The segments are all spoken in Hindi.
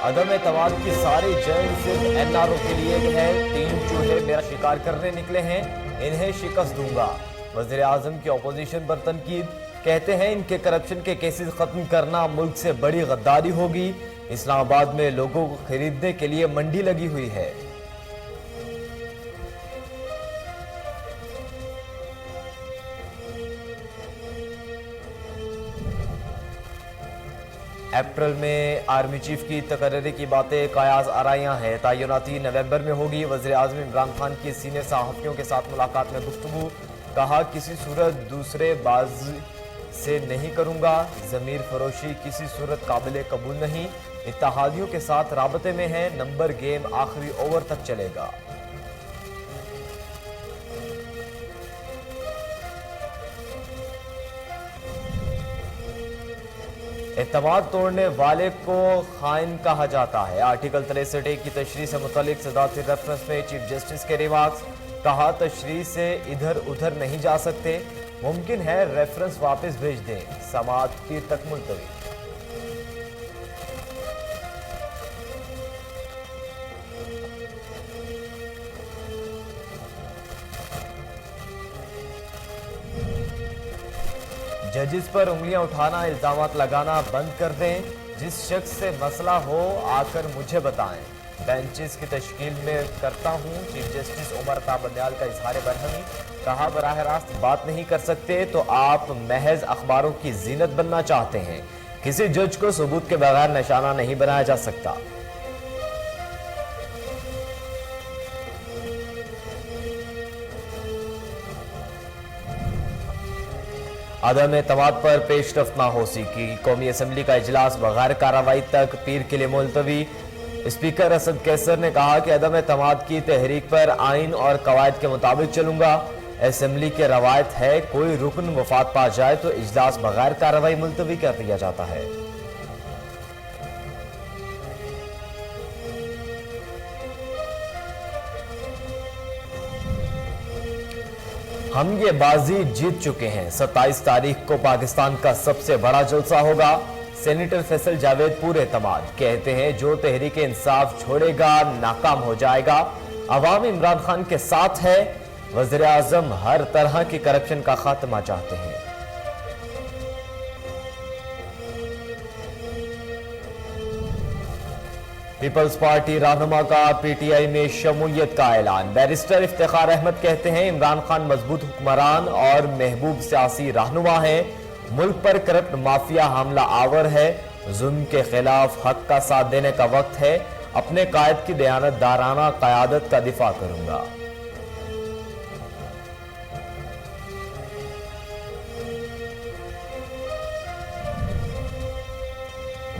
अदम एतमाद की सारी जंग सिर्फ एनआरओ के लिए है। 3 चूहे मेरा शिकार करने निकले हैं, इन्हें शिकस्त दूंगा। वजीर आजम की अपोजिशन पर तनकीद, कहते हैं इनके करप्शन के केसेस खत्म करना मुल्क से बड़ी गद्दारी होगी। इस्लामाबाद में लोगों को खरीदने के लिए मंडी लगी हुई है। अप्रैल में आर्मी चीफ की तकर्री की बातें कयास आराइयां हैं। तैनाती नवंबर में होगी। वज़ीर आज़म इमरान खान की सीनियर सहाफ़ियों के साथ मुलाकात में गुफ्तगू, कहा किसी सूरत दूसरे बाज से नहीं करूंगा। ज़मीर फरोशी किसी सूरत काबिल कबूल नहीं। इत्तेहादियों के साथ राबते में है। नंबर गेम आखिरी ओवर तक चलेगा। एतमाद तोड़ने वाले को खाइन कहा जाता है। आर्टिकल 63 की तशरीह से मुतालिक सदाती रेफरेंस में चीफ जस्टिस के रिमार्क्स, कहा तशरीह से इधर उधर नहीं जा सकते, मुमकिन है रेफरेंस वापस भेज दें। समाअत पीर तक मुलतवी। जजिस पर उंगलियां उठाना, इल्जामात लगाना बंद कर दें। जिस शख्स से मसला हो आकर मुझे बताएं। बेंचेस की तश्कील में करता हूं। चीफ जस्टिस उमर अता बंदयाल का इजहार बरहमी, कहा बराह रास्त बात नहीं कर सकते तो आप महज अखबारों की जीनत बनना चाहते हैं। किसी जज को सबूत के बगैर निशाना नहीं बनाया जा सकता। अदम एतमाद पर पेशरफ्त ना हो सकी। कौमी असम्बली का इजलास बगैर कार्रवाई तक पीर के लिए मुलतवी। स्पीकर असद कैसर ने कहा कि अदम एतमाद की तहरीक पर आइन और कवायद के मुताबिक चलूंगा। असम्बली की रवायत है कोई रुकन वफात पा जाए तो इजलास बगैर कार्रवाई मुलतवी कर दिया जाता है। हम ये बाजी जीत चुके हैं। 27 तारीख को पाकिस्तान का सबसे बड़ा जलसा होगा। सेनेटर फैसल जावेद पूरे एतमाद, कहते हैं जो तहरीक इंसाफ छोड़ेगा नाकाम हो जाएगा। अवाम इमरान खान के साथ है। वज़ीर आज़म हर तरह की करप्शन का खात्मा चाहते हैं। पीपल्स पार्टी रहनुमा का पीटीआई में शमूलियत का ऐलान। बैरिस्टर इफ्तिखार अहमद कहते हैं इमरान खान मजबूत हुक्मरान और महबूब सियासी रहनुमा है। मुल्क पर करप्ट माफिया हमला आवर है। जुल्म के खिलाफ हक का साथ देने का वक्त है। अपने कायद की दयानतदाराना क़यादत का दिफा करूंगा।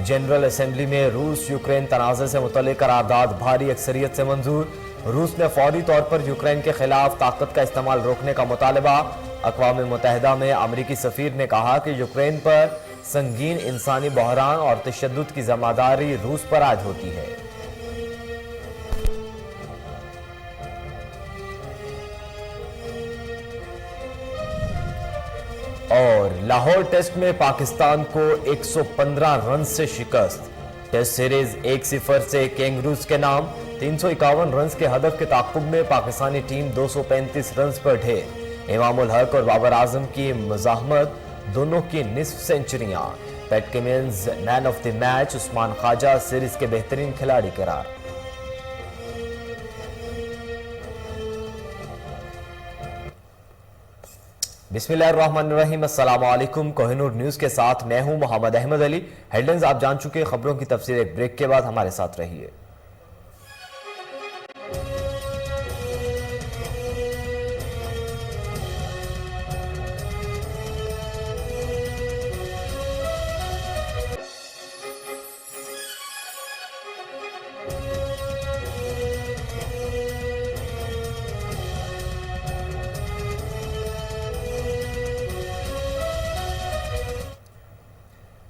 जनरल असेंबली में रूस यूक्रेन तनाज़े से मुतल्लिक़ करारदाद भारी अक्सरियत से मंजूर। रूस ने फौरी तौर पर यूक्रेन के खिलाफ ताकत का इस्तेमाल रोकने का मुतालबा। अक़वाम मुत्तहिदा में अमरीकी सफ़ीर ने कहा कि यूक्रेन पर संगीन इंसानी बहरान और तशद्दुद की जिम्मेदारी रूस पर आयद होती है। और लाहौर टेस्ट में पाकिस्तान को 115 रन से शिकस्त। टेस्ट सीरीज 1-0 से कैंगरूज के नाम। 351 रन के हदफ के ताक़ुब में पाकिस्तानी टीम 235 रन पर ढेर। इमामुल हक और बाबर आजम की मुज़ाहमत, दोनों की निस्फ सेंचुरियां। Pat Cummins man of the match. Usman Khawaja series के बेहतरीन खिलाड़ी करार। बिस्मिल्लाहिर्रहमानिर्रहीम। अस्सलाम वालेकुम। कोहिनूर न्यूज़ के साथ मैं हूं मोहम्मद अहमद अली। हेडलाइंस आप जान चुके। खबरों की तफसील एक ब्रेक के बाद हमारे साथ रहिए।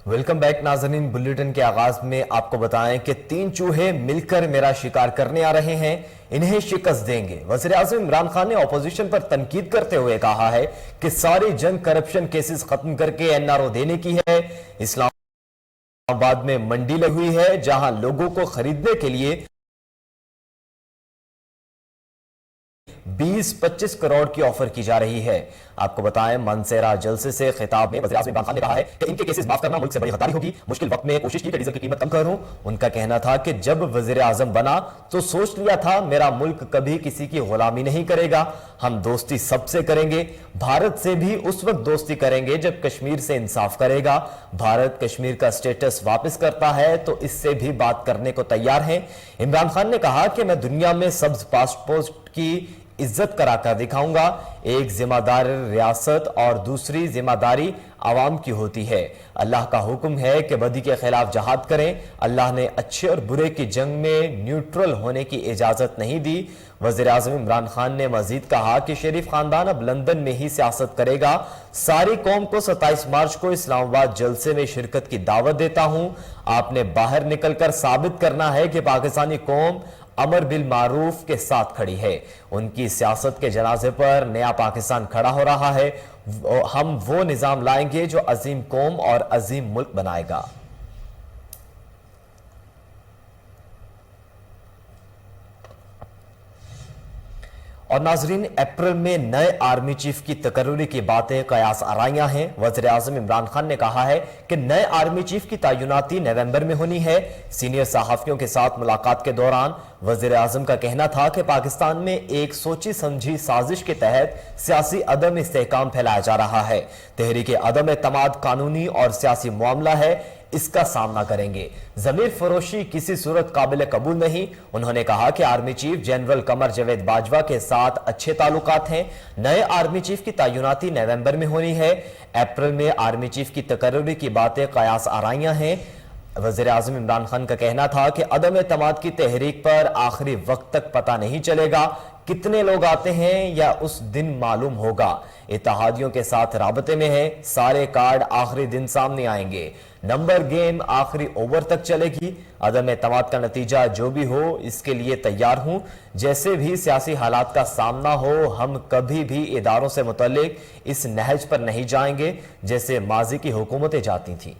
वेलकम बैक नाज़रीन। बुलेटिन के आगाज में आपको बताएं कि 3 चूहे मिलकर मेरा शिकार करने आ रहे हैं, इन्हें शिकस्त देंगे। वज़ीर आज़म इमरान खान ने अपोजिशन पर तनकीद करते हुए कहा है कि सारी जंग करप्शन केसेस खत्म करके एनआरओ देने की है। इस्लाम इस्लामाबाद में मंडी लगी हुई है जहां लोगों को खरीदने के लिए 20-25 करोड़ की ऑफर की जा रही है। आपको बताएं, मनसेरा जलसे से खिताब में वज़ीर-ए-आज़म इमरान खान ने कहा है कि इनके केसेस माफ करना मुल्क से बड़ी गद्दारी होगी। मुश्किल वक्त में कोशिश की कि डीजल की कीमत कम करूं। उनका कहना था कि जब वज़ीर-ए-आज़म बना तो सोच लिया था मेरा मुल्क कभी किसी की गुलामी नहीं करेगा, हम दोस्ती सबसे करेंगे, भारत से भी उस वक्त दोस्ती करेंगे जब कश्मीर से इंसाफ करेगा। भारत कश्मीर का स्टेटस वापस करता है तो इससे भी बात करने को तैयार है। इमरान खान ने कहा कि मैं दुनिया में सब्ज पासपोर्ट की इज्जत कराकर दिखाऊंगा। एक जिम्मेदार रियासत और दूसरी जिम्मेदारी आवाम की होती है। अल्लाह का हुक्म है कि बदी के खिलाफ जहाद करें। अल्लाह ने अच्छे और बुरे की जंग में न्यूट्रल होने की इजाजत नहीं दी। वज़ीर-ए-आज़म इमरान खान ने मजीद कहा कि शरीफ खानदान अब लंदन में ही सियासत करेगा। सारी कौम को 27 मार्च को इस्लामाबाद जलसे में शिरकत की दावत देता हूं। आपने बाहर निकलकर साबित करना है कि पाकिस्तानी कौम अमर बिल मारूफ के साथ खड़ी है। उनकी सियासत के जनाजे पर नया पाकिस्तान खड़ा हो रहा है। हम वो निजाम लाएंगे जो अजीम कौम और अजीम मुल्क बनाएगा। और नाजरीन, अप्रैल में नए आर्मी चीफ की तकर्रुरी की बातें कयास आराइयां हैं। वज़ीर-ए-आज़म इमरान खान ने कहा है कि नए आर्मी चीफ की तैनाती नवंबर में होनी है। सीनियर सहाफियों के साथ मुलाकात के दौरान वज़ीर-ए-आज़म का कहना था कि पाकिस्तान में एक सोची समझी साजिश के तहत सियासी अदम इस्तेहकाम फैलाया जा रहा है। तहरीक अदम एतमाद कानूनी और सियासी मामला है, इसका सामना करेंगे। जमीर फरोशी किसी सूरत काबिल कबूल नहीं। उन्होंने कहा कि army chief general Qamar Javed Bajwa के साथ अच्छे ताल्लुकात हैं। नए आर्मी चीफ की तैनाती नवंबर में होनी है। अप्रैल में आर्मी चीफ की तकर्रुरी की बातें कयास आराइयां हैं। वज़ीर-ए-आज़म इमरान खान का कहना था कि अदम एतमाद की तहरीक पर आखिरी वक्त तक पता नहीं चलेगा। कितने लोग आते हैं या उस दिन मालूम होगा। इत्तेहादियों के साथ राबते में है। सारे कार्ड आखिरी दिन सामने आएंगे। नंबर गेम आखिरी ओवर तक चलेगी। अदम एतमाद का नतीजा जो भी हो, इसके लिए तैयार हूं। जैसे भी सियासी हालात का सामना हो, हम कभी भी इदारों से मुतल्लिक इस नहज पर नहीं जाएंगे जैसे माजी की हुकूमतें जाती थीं।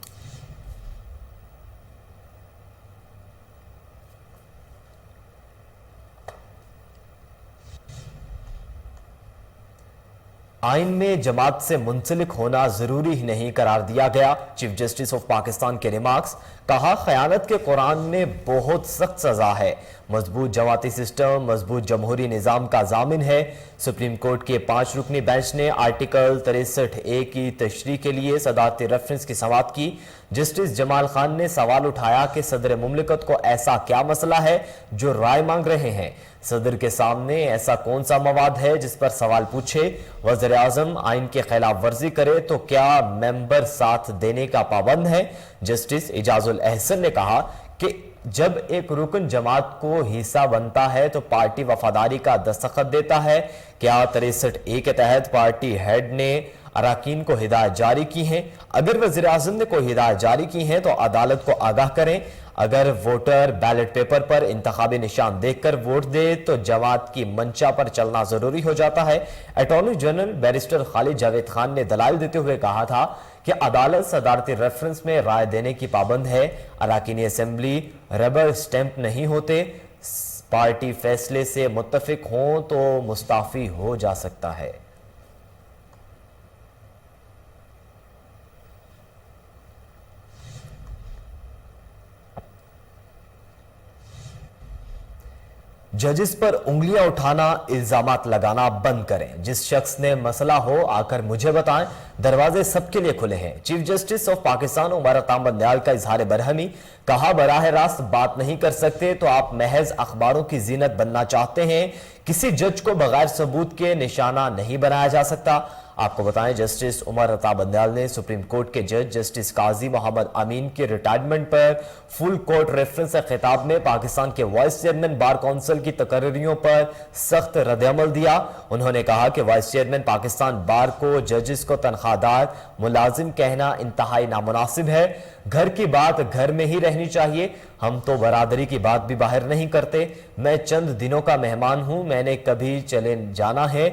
आइन में जमात से मुंसलिक होना जरूरी ही नहीं करार दिया गया। चीफ जस्टिस ऑफ पाकिस्तान के रिमार्क्स। कहा, खयानत के कुरान में बहुत सख्त सजा है। मजबूत जमाती सिस्टम मजबूत जमहूरी निजाम का जामिन है। सुप्रीम कोर्ट के 5 रुकनी बेंच ने आर्टिकल 63A की तशरीह के लिए सदारती रेफरेंस की समाअत की। जस्टिस जमाल खान ने सवाल उठाया कि सदर मुमलिकत को ऐसा क्या मसला है जो राय मांग रहे हैं। सदर के सामने ऐसा कौन सा मवाद है जिस पर सवाल पूछे। वज़ीर-ए-आज़म आइन के खिलाफ वर्जी करे तो क्या मेंबर साथ देने का पाबंद है। जस्टिस इजाजुल एहसन ने कहा कि जब एक रुकन जमात को हिस्सा बनता है तो पार्टी वफादारी का दस्तखत देता है। क्या 63A के तहत पार्टी हेड ने अराकीन को हिदायत जारी की है। अगर वज़ीर-ए-आज़म ने कोई हिदायत जारी की है तो अदालत को आगाह करें। अगर वोटर बैलेट पेपर पर इंतखाबी निशान देखकर वोट दे तो जमात की मंशा पर चलना जरूरी हो जाता है। Attorney general barrister Khalid Javed Khan ने दलाइल देते हुए कहा था कि अदालत सदारती रेफरेंस में राय देने की पाबंद है। अराकीनी असेंबली रबर स्टैंप नहीं होते। पार्टी फैसले से मुत्तफिक हों तो मुस्ताफी हो जा सकता है। जजिस पर उंगलियां उठाना, इल्जामात लगाना बंद करें। जिस शख्स ने मसला हो आकर मुझे बताएं, दरवाजे सबके लिए खुले हैं। Chief justice of Pakistan Umar Ata Bandial का इजहार बरहमी। कहा, बराह रास्त बात नहीं कर सकते तो आप महज अखबारों की जीनत बनना चाहते हैं। किसी जज को बगैर सबूत के निशाना नहीं बनाया जा सकता। आपको बताएं, जस्टिस उमर अता बंदयाल ने सुप्रीम कोर्ट के जज जस्टिस काजी मोहम्मद अमीन के रिटायरमेंट पर फुल कोर्ट रेफरेंस से खिताब में पाकिस्तान के वाइस चेयरमैन बार काउंसिल की तकरीरियों पर सख्त रद्द-ए-अमल दिया। उन्होंने कहा कि वाइस चेयरमैन पाकिस्तान बार को जजेस को तनख्वाहदार मुलाजिम कहना इंतहाई नामुनासिब है। घर की बात घर में ही रहनी चाहिए। हम तो बरादरी की बात भी बाहर नहीं करते। मैं चंद दिनों का मेहमान हूं, मैंने कभी चले जाना है।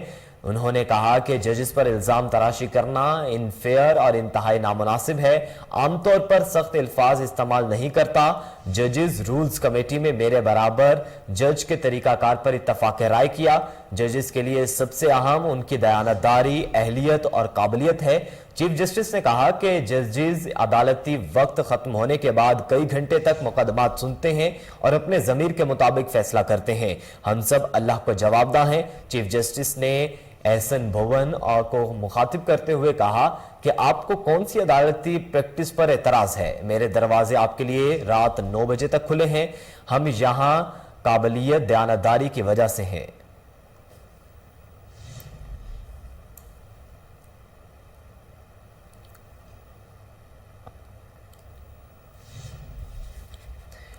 उन्होंने कहा कि जजेस पर इल्जाम तराशी करना इनफेयर और इंतहाई नामुनासिब है। आमतौर पर सख्त अल्फाज इस्तेमाल नहीं करता। जजेस रूल्स कमेटी में मेरे बराबर जज के तरीकाकार पर इत्तफाक राय किया। जजेस के लिए सबसे अहम उनकी दयानतदारी, अहलियत और काबिलियत है। चीफ जस्टिस ने कहा कि जजेस अदालती वक्त खत्म होने के बाद कई घंटे तक मुकदमात सुनते हैं और अपने जमीर के मुताबिक फैसला करते हैं। हम सब अल्लाह को जवाबदा हैं। चीफ जस्टिस ने एहसन भवन और को मुखातिब करते हुए कहा कि आपको कौन सी अदालती प्रैक्टिस पर एतराज है? मेरे दरवाजे आपके लिए रात 9 बजे तक खुले हैं। हम यहां काबिलियत, दयानतदारी की वजह से हैं।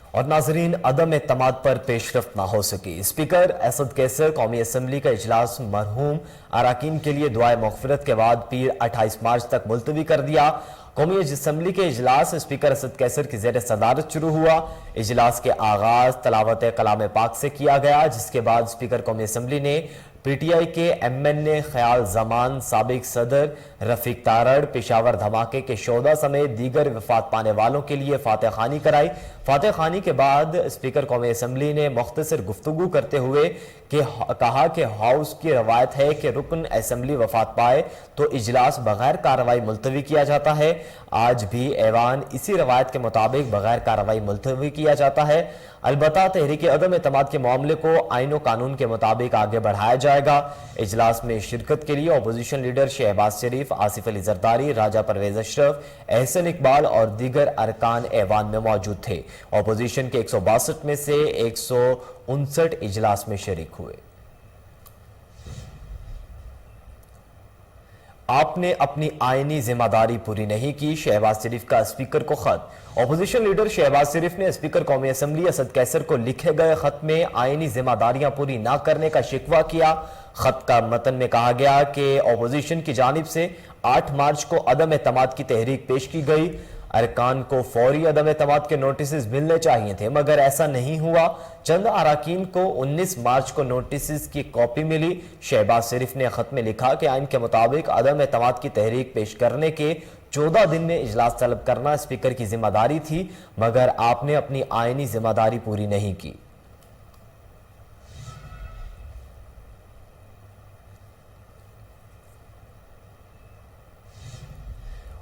और नाजरीन, अदम एतमाद पर पेशरफ्त ना हो सकी। स्पीकर असद कैसर कौमी असम्बली का इजलास मरहूम अराकीन के लिए दुआए मग़फ़िरत के बाद पीर 28 मार्च तक मुलतवी कर दिया। कौमी असम्बली के इजलास स्पीकर असद कैसर की ज़ेर सदारत शुरू हुआ। इजलास के आगाज तलावत कलाम पाक से किया गया, जिसके बाद स्पीकर कौमी असम्बली ने पीटीआई के MNA ख्याल जमान, साबिक सदर रफीक तारड़, पेशावर धमाके के शोधा समेत दीगर वफात पाने वालों के लिए फातह खानी कराई। फातह खानी के बाद स्पीकर कौमी असम्बली ने मुख्तसर गुफ्तगू करते हुए कहा कि हाउस की रवायत है कि रुकन असम्बली वफात पाए तो इजलास बगैर कार्रवाई मुलतवी किया जाता है। आज भी ऐवान इसी रवायत के मुताबिक बगैर कार्रवाई मुलतवी किया जाता है। अलबत्ता तहरीक अदम एतमाद के मामले को आईन व कानून के मुताबिक आगे बढ़ाया जाएगा। इजलास में शिरकत के लिए अपोजिशन लीडर शहबाज शरीफ, आसिफ अली जरदारी, राजा परवेज अशरफ, एहसन इकबाल और दीगर अरकान ऐवान में मौजूद थे। अपोजिशन के 162 में से 159 इजलास में शरीक हुए। आपने अपनी आईनी जिम्मेदारी पूरी नहीं की, शहबाज शरीफ का स्पीकर को खत। अपोजिशन लीडर शहबाज शरीफ ने स्पीकर कौमी असम्बली असद कैसर को लिखे गए खत में आईनी जिम्मेदारियां पूरी ना करने का शिकवा किया। खत का मतन में कहा गया कि अपोजिशन की जानिब से 8 मार्च को अदम एतमाद की तहरीक पेश की गई। अरकान को फौरी अदम एतमाद के नोटिस मिलने चाहिए थे, मगर ऐसा नहीं हुआ। चंद अराकीन को 19 मार्च को नोटिस की कॉपी मिली। शहबाज शरीफ ने खत में लिखा कि आइन के मुताबिक अदम एतमाद की तहरीक पेश करने के 14 दिन में इजलास तलब करना स्पीकर की जिम्मेदारी थी, मगर आपने अपनी आइनी जिम्मेदारी पूरी नहीं की।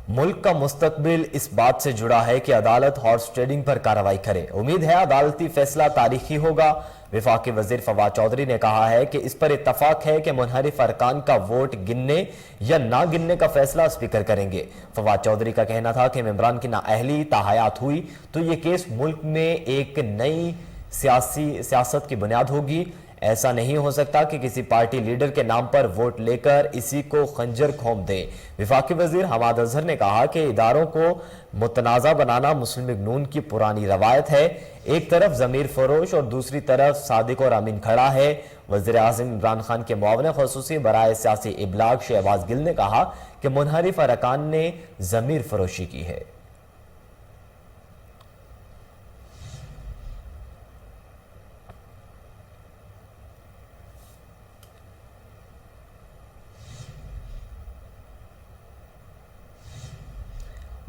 मुल्क का मुस्तकबिल इस बात से जुड़ा है कि अदालत हॉर्स ट्रेडिंग पर कार्रवाई करे। उम्मीद है अदालती फैसला तारीखी होगा। वफाकी वजीर फवाद चौधरी ने कहा है कि इस पर इत्तफाक है कि मुनहरिफ अरकान का वोट गिनने या ना गिनने का फैसला स्पीकर करेंगे। फवाद चौधरी का कहना था कि मेंबरान की नाअहली ताहयात हुई तो ये केस मुल्क में एक नई सियासत की बुनियाद होगी। ऐसा नहीं हो सकता कि किसी पार्टी लीडर के नाम पर वोट लेकर इसी को खंजर घोंप दे। वफाकी वजीर हमाद अजहर ने कहा कि इदारों को मुतनाज़ा बनाना मुस्लिम लीग नून की पुरानी रवायत है। एक तरफ जमीर फरोश और दूसरी तरफ सादिक और अमीन खड़ा है। वज़ीर आज़म इमरान खान के मुआविन ख़ुसूसी बराए सियासी इबलाग शहबाज गिल ने कहा कि मुनहरिफ अरकान ने जमीर फरोशी की है।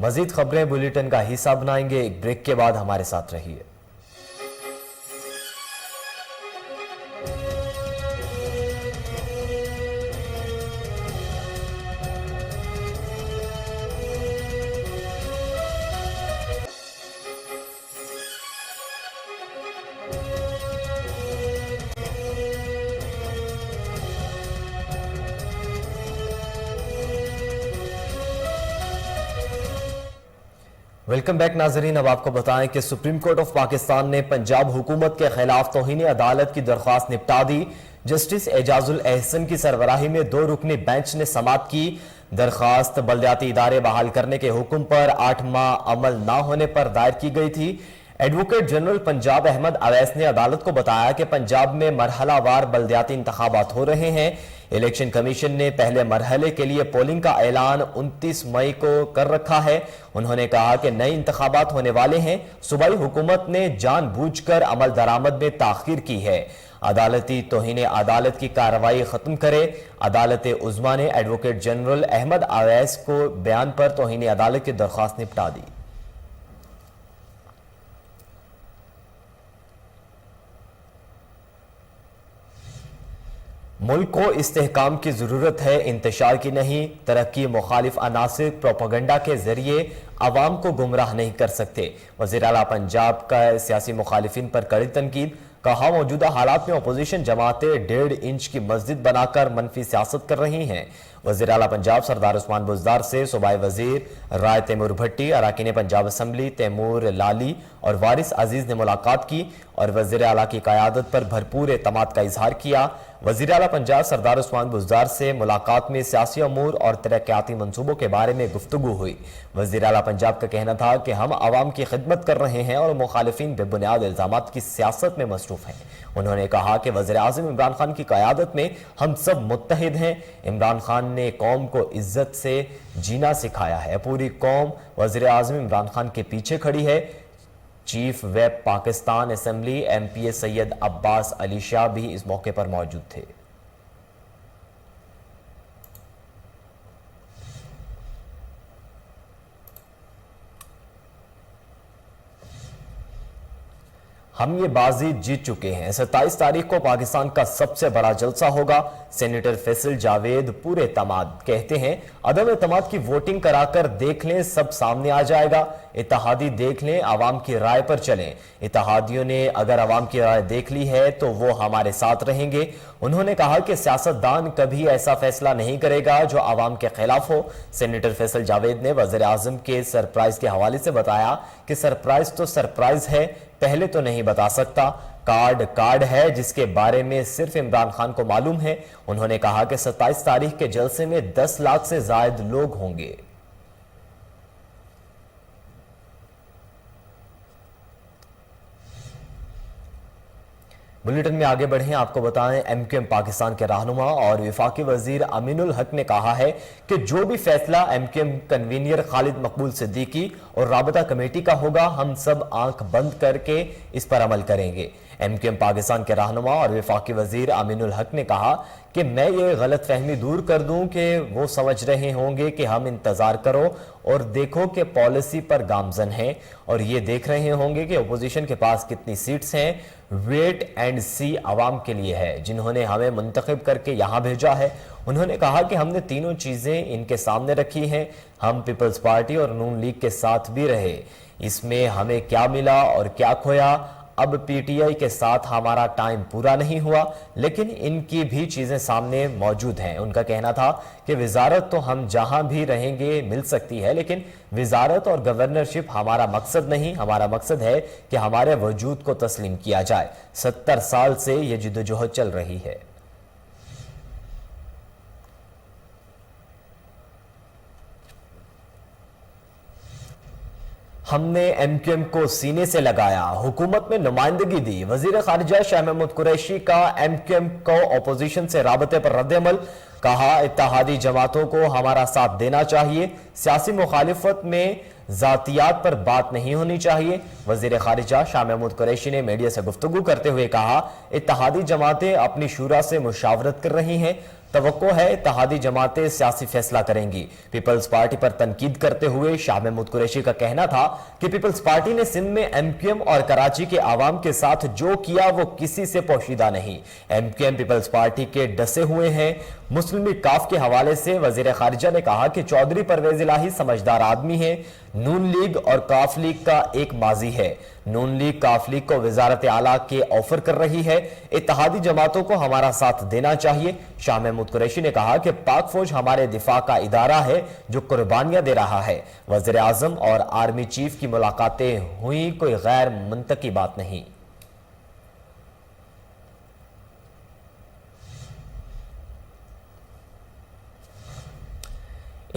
मजीद खबरें बुलेटिन का हिस्सा बनाएंगे। एक ब्रेक के बाद हमारे साथ रहिए। वेलकम बैक नाजरीन। अब आपको बताएं कि सुप्रीम कोर्ट ऑफ पाकिस्तान ने पंजाब हुकूमत के खिलाफ तौहीन अदालत की दरख्वास्त निपटा दी। जस्टिस एजाजुल एहसन की सरबराही में 2 रुकनी बेंच ने समाअत की। दरख्वास्त बल्दियाती इदारे बहाल करने के हुक्म पर 8 माह अमल न होने पर दायर की गई थी। एडवोकेट जनरल पंजाब अहमद अवैस ने अदालत को बताया कि पंजाब में मरहलावार बल्दियाती इंतखाबात हो रहे हैं। इलेक्शन कमीशन ने पहले मरहले के लिए पोलिंग का ऐलान 29 मई को कर रखा है। उन्होंने कहा कि नए इंतखाबात होने वाले हैं। सूबाई हुकूमत ने जानबूझकर अमल दरामद में ताखीर की है। अदालती तौहीन अदालत की कार्रवाई खत्म करे। अदालत उज़्मा ने एडवोकेट जनरल अहमद अवैस को बयान पर तौहीन अदालत की दरख्वास्त निपटा दी। मुल्क को इस्तेहकाम की जरूरत है, इंतशार की नहीं। तरक्की मुखालिफ अनासिर प्रोपेगेंडा के जरिए अवाम को गुमराह नहीं कर सकते। वज़ीर आला पंजाब का सियासी मुखालिफिन पर कड़ी तनकीद। कहा, मौजूदा हालात में अपोजिशन जमातें 1.5 इंच की मस्जिद बनाकर मनफी सियासत कर रही हैं। वज़ीर आला पंजाब सरदार उस्मान बुज़दार से सूबाई वज़ीर राय तैमूर भट्टी, अरकान पंजाब असम्बली तैमूर लाली और वारिस अजीज ने मुलाकात की और वज़ीर आला की क़यादत पर भरपूर एतमाद का इजहार किया। वज़ीर आला पंजाब सरदार उस्मान बुज़दार से मुलाकात में सियासी अमूर और तरक्याती मंसूबों के बारे में गुफ्तगू हुई। वज़ीर आला पंजाब का कहना था कि हम आवाम की खिदमत कर रहे हैं और मुखालिफिन बेबुनियाद इल्ज़ामात की सियासत में मसरूफ़ हैं। उन्होंने कहा कि वज़ीर आज़म इमरान खान की क़यादत में हम सब मुत्तहिद हैं। इमरान खान ने कौम को इज्जत से जीना सिखाया है। पूरी कौम वज़ीर आज़म इमरान खान के पीछे खड़ी है। Chief web Pakistan assembly MPA Syed Abbas Ali Shah भी इस मौके पर मौजूद थे। हम ये बाजी जीत चुके हैं। 27 तारीख को पाकिस्तान का सबसे बड़ा जलसा होगा। सेनेटर फैसल जावेद पूरे एतमाद कहते हैं, अदम एतमाद की वोटिंग कराकर देख लें, सब सामने आ जाएगा। इत्तेहादी देख लें, आवाम की राय पर चलें। इत्तेहादियों ने अगर आवाम की राय देख ली है तो वो हमारे साथ रहेंगे। उन्होंने कहा कि सियासतदान कभी ऐसा फैसला नहीं करेगा जो आवाम के खिलाफ हो। सेनेटर फैसल जावेद ने वज़ीर आज़म के सरप्राइज के हवाले से बताया कि सरप्राइज तो सरप्राइज है, पहले तो नहीं बता सकता। कार्ड है जिसके बारे में सिर्फ इमरान खान को मालूम है। उन्होंने कहा कि 27 तारीख के जलसे में 10 लाख से ज्यादा लोग होंगे। बुलेटिन में आगे बढ़े, आपको बताएं MQM पाकिस्तान के रहनुमा और वफाकी वजीर अमीनुल हक ने कहा है कि जो भी फैसला MQM कन्वीनियर खालिद मकबूल सिद्दीकी और राबता कमेटी का होगा, हम सब आंख बंद करके इस पर अमल करेंगे। MQM पाकिस्तान के रहनुमा और वफाकी वजीर अमीनुल हक ने कहा कि मैं ये गलत फहमी दूर कर दूं कि वो समझ रहे होंगे कि हम इंतजार करो और देखो कि पॉलिसी पर गामजन है और ये देख रहे होंगे कि अपोजिशन के पास कितनी सीट्स हैं। वेट एंड सी आवाम के लिए है जिन्होंने हमें मुंतखब करके यहाँ भेजा है। उन्होंने कहा कि हमने तीनों चीजें इनके सामने रखी हैं। हम पीपल्स पार्टी और नून लीग के साथ भी रहे, इसमें हमें क्या मिला और क्या खोया। अब PTI के साथ हमारा टाइम पूरा नहीं हुआ, लेकिन इनकी भी चीजें सामने मौजूद हैं। उनका कहना था कि वजारत तो हम जहां भी रहेंगे मिल सकती है, लेकिन वजारत और गवर्नरशिप हमारा मकसद नहीं। हमारा मकसद है कि हमारे वजूद को तस्लीम किया जाए। 70 साल से ये जिद्दोजहद चल रही है। हमने MQM को सीने से लगाया, हुकूमत में नुमाइंदगी दी। वजीर खारिजा शाह महमूद कुरैशी का MQM को अपोजिशन से राबते पर रद्द-ए-अमल। कहा, इत्तेहादी जमातों को हमारा साथ देना चाहिए। सियासी मुखालिफत में जातियात पर बात नहीं होनी चाहिए। वजीर खारिजा शाह महमूद कुरैशी ने मीडिया से गुफ्तगू करते हुए कहा, इत्तेहादी जमातें अपनी शूरा से मुशावरत कर रही हैं। तवक्को है इत्तेहादी जमातें सियासी फैसला करेंगी। पीपल्स पार्टी पर तनकीद करते हुए शाह महमूद कुरैशी का कहना था कि पीपल्स पार्टी ने सिंध में MQM और कराची के आवाम के साथ जो किया वो किसी से पोशीदा नहीं। MQM पीपल्स पार्टी के डसे हुए हैं। मुस्लिम लीग काफ के हवाले से वजीर खारिजा ने कहा कि चौधरी परवेज इलाही समझदार आदमी है। नून लीग और काफ लीग का एक माजी है। नून लीग काफ लीग को वजारत आला के ऑफर कर रही है। इत्तेहादी जमातों को हमारा साथ देना चाहिए। शाह महमूद कुरैशी ने कहा कि पाक फौज हमारे दिफा का इदारा है जो कुर्बानियां दे रहा है। वज़ीर आज़म और आर्मी चीफ की मुलाकातें हुई, कोई गैर मुंतकी बात नहीं।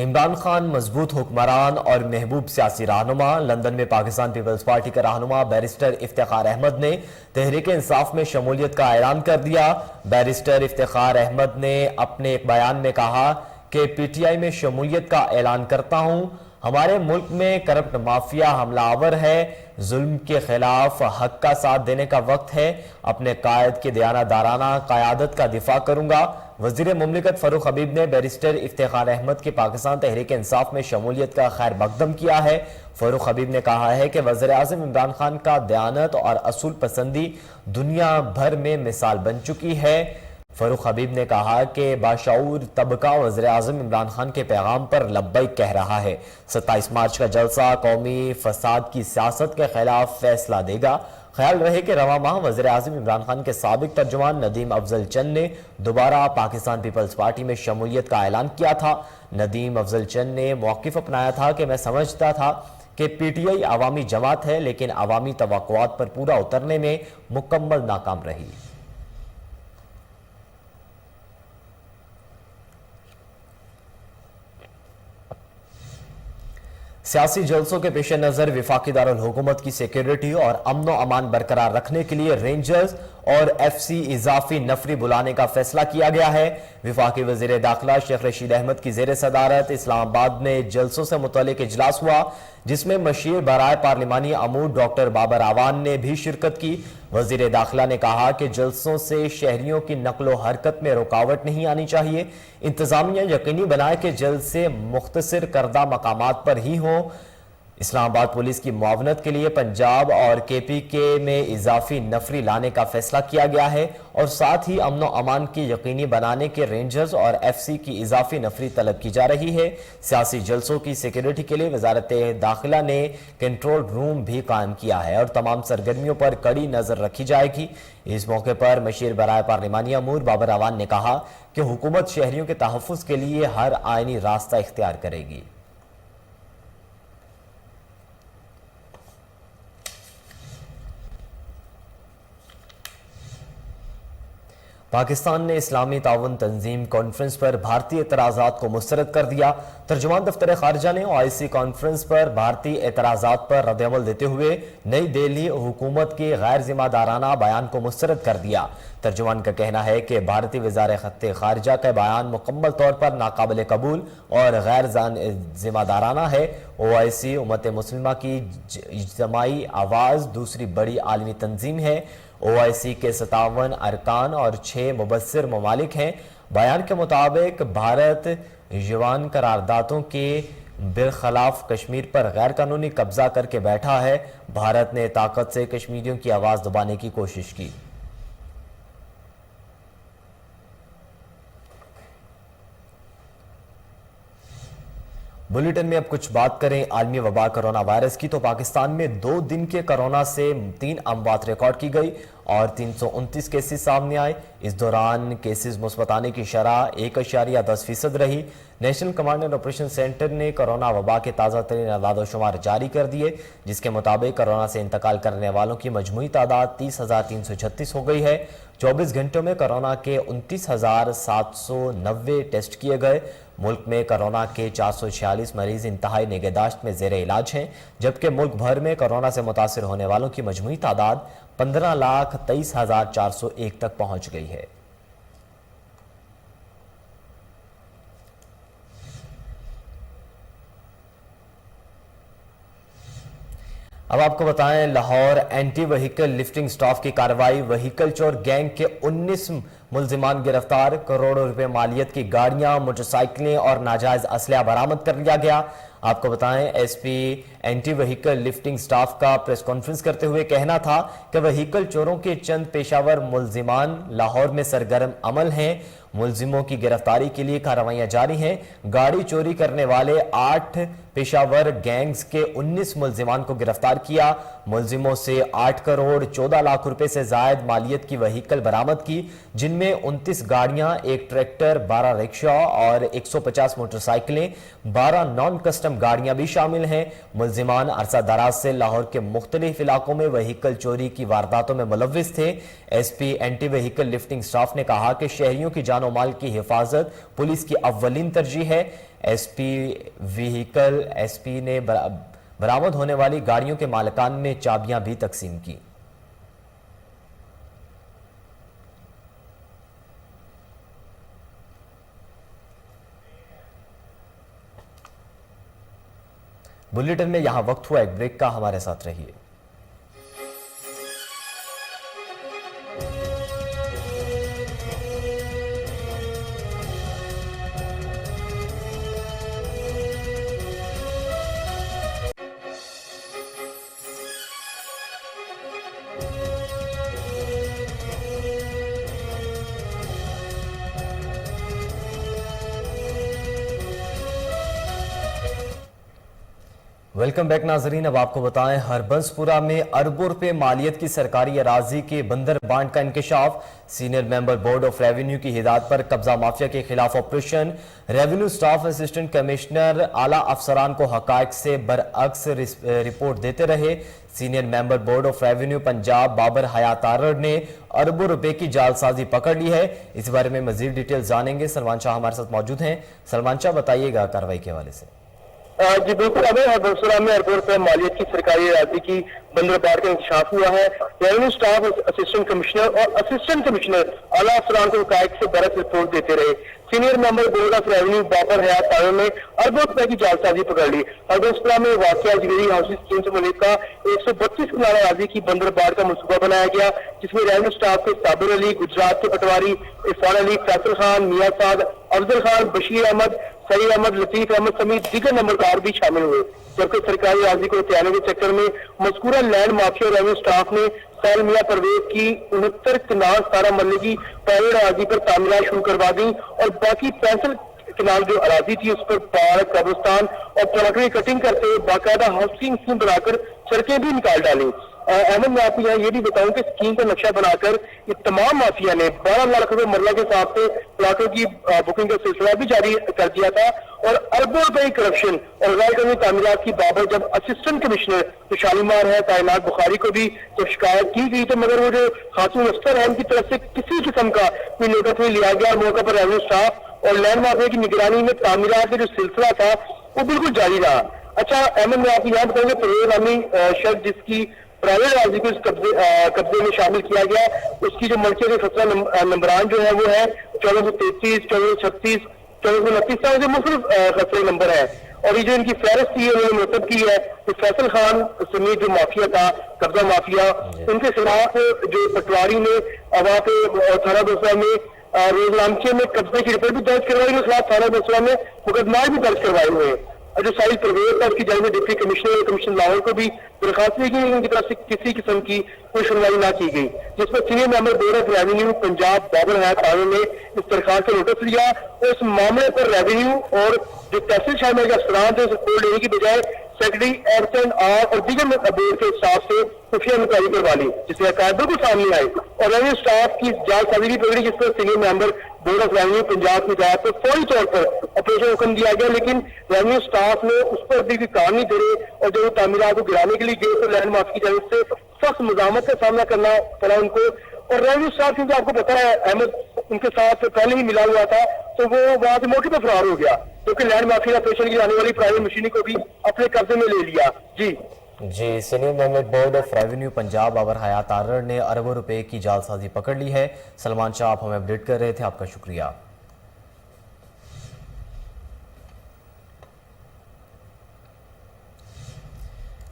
इमरान खान मजबूत हुक्मरान और महबूब सियासी रहनुमा। लंदन में पाकिस्तान पीपल्स पार्टी के रहनुमा बैरिस्टर इफ्तिखार अहमद ने तहरीक इंसाफ में शमूलियत का ऐलान कर दिया। बैरिस्टर इफ्तिखार अहमद ने अपने एक बयान में कहा कि पीटीआई में शमूलियत का ऐलान करता हूं। हमारे मुल्क में करप्ट माफिया हमलावर है। जुल्म के खिलाफ हक का साथ देने का वक्त है। अपने कायद की दयानतदाराना क़यादत का दिफा करूंगा। वज़ीर मुमलिकत फ़ारूक हबीब ने बैरिस्टर इफ्तिखार अहमद की पाकिस्तान तहरीक इंसाफ में शमूलियत का खैर मकदम किया है। फ़ारूक हबीब ने कहा है कि वज़ीर आज़म इमरान खान का दयानत और असूल पसंदी दुनिया भर में मिसाल बन चुकी है। फ़ारूक हबीब ने कहा कि बाशऊर तबका वज़ीर आज़म इमरान खान के पैगाम पर लब्बैक कह रहा है। 27 मार्च का जलसा कौमी फसाद की सियासत के खिलाफ फैसला देगा। ख्याल रहे कि रवा माह वज़ीर आज़म इमरान खान के साबिक तर्जुमान नदीम अफजल चंद ने दोबारा पाकिस्तान पीपल्स पार्टी में शमूलियत का ऐलान किया था। नदीम अफजल चंद ने मौक़िफ़ अपनाया था कि मैं समझता था कि पीटीआई अवामी जमात है, लेकिन अवामी तवक्कुआत पर पूरा उतरने में मुकम्मल नाकाम रही। सियासी जलसों के पेश नजर विफाकी दारुल हुकूमत की सिक्योरिटी और अमनो अमान बरकरार रखने के लिए रेंजर्स और एफसी इजाफी नफरी बुलाने का फैसला किया गया है। विफाकी वजीर दाखिला शेख रशीद अहमद की जेर सदारत इस्लामाबाद में जलसों से मुतल्लिक इजलास हुआ, जिसमें मशीर बराए पार्लिमानी अमूर डॉक्टर बाबर आवान ने भी शिरकत की। वजीर दाखिला ने कहा कि जलसों से शहरियों की नकलो हरकत में रुकावट नहीं आनी चाहिए। इंतजामिया यकीनी बनाए कि जलसे मुख्तसर करदा मकामात पर ही हों। इस्लामाबाद पुलिस की मुआवनत के लिए पंजाब और केपीके में इजाफी नफरी लाने का फैसला किया गया है और साथ ही अमनो अमान की यकीनी बनाने के रेंजर्स और एफसी की इजाफी नफरी तलब की जा रही है। सियासी जलसों की सिक्योरिटी के लिए वजारत दाखिला ने कंट्रोल रूम भी कायम किया है और तमाम सरगर्मियों पर कड़ी नजर रखी जाएगी। इस मौके पर मशीर बराए पार्लिमानी अमूर बाबर आवान ने कहा कि हुकूमत शहरियों के तहफ़्फ़ुज़ के लिए हर आईनी रास्ता इख्तियार करेगी। पाकिस्तान ने इस्लामी ताउन तंजीम कॉन्फ्रेंस पर भारतीय एतराज़ात को मुस्तरद कर दिया। तर्जुमान दफ्तर खारजा ने OIC कॉन्फ्रेंस पर भारतीय एतराज़ात पर रद्द-ए-अमल देते हुए नई दिल्ली हुकूमत के गैर जिम्मेदाराना बयान को मुस्तरद कर दिया। तर्जुमान का कहना है कि भारतीय वज़ारत ख़त्ते खारजा का बयान मुकम्मल तौर पर नाकाबिल कबूल और गैर जिम्मेदाराना है। OIC उम्मत मुस्लिमा की इज्तिमाई आवाज़ दूसरी बड़ी आलमी तंजीम है। OIC के 57 अरकान और 6 मुबस्सिर ममालिक हैं। बयान के मुताबिक भारत युवान करारदादों के बिलखलाफ कश्मीर पर गैर कानूनी कब्जा करके बैठा है। भारत ने ताकत से कश्मीरियों की आवाज़ दबाने की कोशिश की। बुलेटिन में अब कुछ बात करें आलमी वबा कोरोना वायरस की, तो पाकिस्तान में 2 दिन के कोरोना से 3 अमवात रिकॉर्ड की गई और 329 केसेस सामने आए। इस दौरान केसेस मुस्बत आने की शरह 1.10% रही। National command and operation centre ने कोरोना वबा के ताज़ा तरीन अदाद-ओ-शुमार जारी कर दिए, जिसके मुताबिक कोरोना से इंतकाल करने वालों की मजमूई तादाद 30,336 हो गई है। 24 घंटों में कोरोना के 29,790 टेस्ट किए गए। मुल्क में कोरोना के 446 मरीज इंतहाई निगहदाश्त में ज़ेर इलाज हैं, जबकि मुल्क भर में कोरोना से मुतासिर होने वालों की मजमूई तादाद 15,23,401 तक पहुंच गई है। अब आपको बताएं, Lahore anti vehicle lifting staff की कार्रवाई। व्हीकल चोर गैंग के 19 मुल्जिमान गिरफ्तार। करोड़ों रुपए मालियत की गाड़ियां, मोटरसाइकिलें और नाजायज असलहा बरामद कर लिया गया। आपको बताएं, SP anti vehicle lifting staff का प्रेस कॉन्फ्रेंस करते हुए कहना था कि व्हीकल चोरों के चंद पेशावर मुल्जिमान लाहौर में सरगर्म अमल हैं। मुल्जिमों की गिरफ्तारी के लिए कार्रवाइयां जारी हैं। गाड़ी चोरी करने वाले 8 पेशावर गैंग्स के 19 मुल्जिमान को गिरफ्तार किया। मुल्जिमों से 8 करोड़ 14 लाख रुपए से जायद मालियत की व्हीकल बरामद की, जिनमें 29 गाड़ियां, 1 ट्रैक्टर, 12 रिक्शा और 150 मोटरसाइकिलें, 12 नॉन कस्टम गाड़ियां भी शामिल हैं। मुल्जिमान अरसा दराज से लाहौर के मुख्तलिफ इलाकों में व्हीकल चोरी की वारदातों में मुलव्विस थे। SP anti vehicle lifting staff ने कहा कि शहरियों की जान और माल की हिफाजत पुलिस की अव्वलीन तरजीह है। एसपी व्हीकल एसपी ने बरामद होने वाली गाड़ियों के मालिकान में चाबियां भी तकसीम की। बुलेटिन में यहां वक्त हुआ एक ब्रेक का, हमारे साथ रहिए। वेलकम बैक नाजरीन। अब आपको बताएं, हरबंसपुरा में अरबों रुपए मालियत की सरकारी अराजी के बंदर बांट का इंकशाफ। Senior member board of revenue की हिदायत पर कब्जा माफिया के खिलाफ operation. Revenue staff assistant commissioner आला अफसरान को हकायक से बरअक्स रिपोर्ट देते रहे। Senior member board of revenue Punjab Babar Hayat आरड़ ने अरबों रुपए की जालसाजी पकड़ ली है। इस बारे में मजीद डिटेल जानेंगे। सलमान शाह हमारे साथ मौजूद हैं। सलमान शाह, बताइएगा कार्रवाई के हवाले से। जी बिल्कुल, अभी हरबंसपुरा में अरबों रुपए मालियत की सरकारी अराजी की बंदरबार का इंकशाफ हुआ है। रेवेन्यू स्टाफ असिस्टेंट कमिश्नर और असिस्टेंट कमिश्नर आला अफसरान को हकायक से बरअक्स रिपोर्ट देते रहे। Senior member board of revenue Babar Hayat तारण ने अरबों रुपए की जालसाजी पकड़ ली। हरबंसपुरा में वाकया अजमेरी हाउसिंग स्कीम से मुल्क का 132 कनाल अराजी की बंदरबार का मनसूबा बनाया गया, जिसमें रेवेन्यू स्टाफ के साबिर अली, गुजरात के पटवारी इरफान अली, फैसल खान, मियां साद, अफजल खान, बशीर अहमद, सईद अहमद, लतीफ अहमद समेत दीगर नंबरदार भी शामिल हुए। जबकि सरकारी अराजी को हथियाने के चक्कर में मज़कूरा लैंड माफिया रेवेन्यू स्टाफ ने सैल मियां परवेज की 69 कनाल 17 मरले की प्राइवेट अराजी पर तामीरात शुरू करवा दी और बाकी 65 कनाल जो अराजी थी उस पर पार्क, कब्रिस्तान और प्लाटों की कटिंग करते हुए बाकायदा हाउसिंग स्कीम बनाकर सड़कें भी निकाल डाली। अहमद, मैं आपको यहाँ ये भी बताऊं कि स्कीम का नक्शा बनाकर ये तमाम माफिया ने 12 लाख रुपए मरला के हिसाब से प्लाटों की बुकिंग का सिलसिला भी जारी कर दिया था और अरबों रुपए की करप्शन और गैर कानूनी तामीरात की बाबत जब असिस्टेंट कमिश्नर जो शालीमार है कायनात बुखारी को भी जब शिकायत की गई तो मगर वो जो खातून अख्तर है उनकी तरफ से किसी किस्म का कोई नोटिस नहीं लिया गया। मौके पर रेवेन्यू स्टाफ और लैंड माफिया की निगरानी में तामीरात का जो सिलसिला था वो बिल्कुल जारी रहा। अच्छा अहमद, मैं आपको यहाँ बताऊंगा परवेज नामी शख्स जिसकी प्राइवेट अराजी को इस कब्जे में शामिल किया गया, उसकी जो मल्कियत के खसरा नंबरान जो है वो है 1433, 1436, 1429 जो मुख्तलिफ खसरे नंबर है। और ये जो इनकी फहरिस्त थी उन्होंने मुरतब की है कि फैसल खान समेत जो माफिया था कब्जा माफिया, उनके खिलाफ जो पटवारी ने वहाँ पे थाना दूसरा में रोजनामचे में कब्जे की रिपोर्ट भी दर्ज करवाई, उनके खिलाफ थाना दूसरा में मुकदमा भी दर्ज करवाए हुए हैं। जो साहिल परवेज था उसकी जगह में डिप्टी कमिश्नर और कमिश्नर लाहौर को भी दरखास्त दी गई, उनकी तरफ से किसी किस्म की कोई सुनवाई ना की गई, जिसमें senior member board of revenue Punjab Babar Hayat तारण ने इस दरखास्त का नोटिस लिया और इस मामले पर रेवेन्यू और जो तहसील शामिल के अफसरान थे उसे लेने की बजाय सेक्रेटरी एस.एन.आर और दीगर बोर्ड के स्टाफ से खुफिया इंक्वायरी करवा ली, जिससे हकायत बिल्कुल सामने आए और रेवेन्यू स्टाफ की जालसाजी भी पकड़ी, जिस पर senior member board of revenue Punjab की हिदायत पर फौरी तौर पर ऑपरेशन हुक्म दिया गया। लेकिन रेवेन्यू स्टाफ ने उस पर भी काम नहीं करे और जब तामीरात को गिराने के लिए गए तो लैंड माफी की जानिब से सख्त मुजामत का सामना करना पड़ा उनको। और रेवेन्यू स्टाफ क्योंकि आपको पता है अहमद उनके साथ पहले ही मिला हुआ था तो वो वहां से मौके पर फरार हो गया, क्योंकि लैंड माफिया ऑपरेशन की जाने वाली प्राइवेट मशीनरी को भी अपने कब्जे में ले लिया। जी senior member board of revenue Punjab Babar Hayat आरड़ ने अरबों रुपए की जालसाजी पकड़ ली है। सलमान शाह, आप हमें अपडेट कर रहे थे, आपका शुक्रिया।